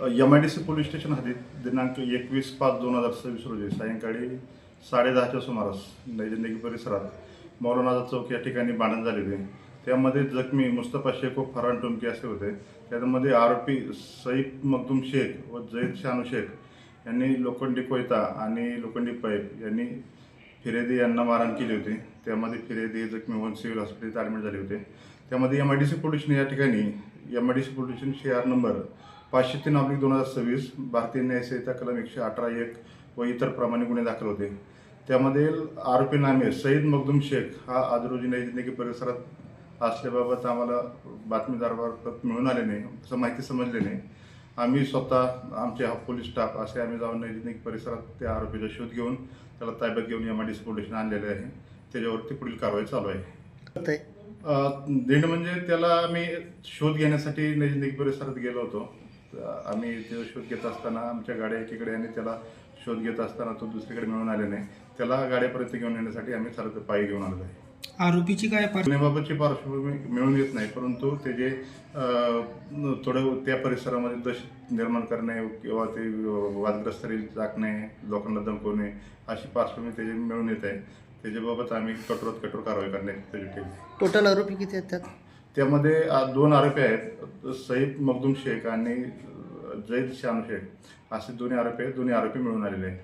MIDC police station हद्दीत दिनांक 21/5/2026 रोजी सायंकाळी 10:30च्या सुमारास नैजंदिकी परिसरात मौलाना चौक या ठिकाणी भांडण झाले होते. त्यामध्ये जखमी मुस्तफा शेख व फरहान टुमके असे होते. त्यामध्ये आरोपी सईद मखदूम शेख व जैद शानू शेख यांनी लोखंडी कोयता आणि लोखंडी पाईप यांनी फिर्यादी यांना मारहाण केली होती. त्यामध्ये फिर्यादी जखमी होऊन सिव्हिल हॉस्पिटलमध्ये ॲडमिट झाले होते. त्यामध्ये MIDC पोलिसने या ठिकाणी MIDC police station CR number 503/2026 भारतीय न्याय संहिता कलम 118(1) व इतर प्रमाणे गुन्हे दाखल होते. त्यामध्ये आरोपी नामे सईद मखदूम शेख हा आज रोजी नैजंदिकी परिसरात असल्याबाबत आम्हाला बातमीदारामार्फत मिळून आले नाही, असं माहिती समजली नाही. आम्ही स्वतः आमचे पोलीस स्टाफ असे आम्ही जाऊन नैजंदिकी परिसरात त्या आरोपीचा शोध घेऊन त्याला ताब्यात घेऊन MIDC पोलिसांनी आणलेले आहे. त्याच्यावरती पुढील कारवाई चालू आहे. दीड म्हणजे त्याला आम्ही शोध घेण्यासाठी नैजंदिकी परिसरात गेलो होतो. आम्ही त्याचा शोध घेत असताना आमच्या गाड्या एकीकडे आणि त्याला शोध घेत असताना तो दुसरीकडे मिळून आले नाही. त्याला गाड्यापर्यंत घेऊन येण्यासाठी आम्ही सरळ पायी घेऊन आलो आहे. आरोपीची काय गुन्ह्याबाबतची पार्श्वभूमी मिळून येत नाही, परंतु त्याचे थोडं त्या परिसरामध्ये दहशत निर्माण करणे किंवा ते वादग्रस्त टाकणे, लोकांना धमकवणे अशी पार्श्वभूमी त्याची मिळून येत आहे. त्याच्याबाबत आम्ही कठोरात कठोर कारवाई करण्याची ठेवली. टोटल आरोपी किती आहेत त्यात? त्यामध्ये 2 आरोपी आहेत, सईद मखदूम शेख आणि जैद शानू शेख असे दोन्ही आरोपी मिळून आलेले आहेत.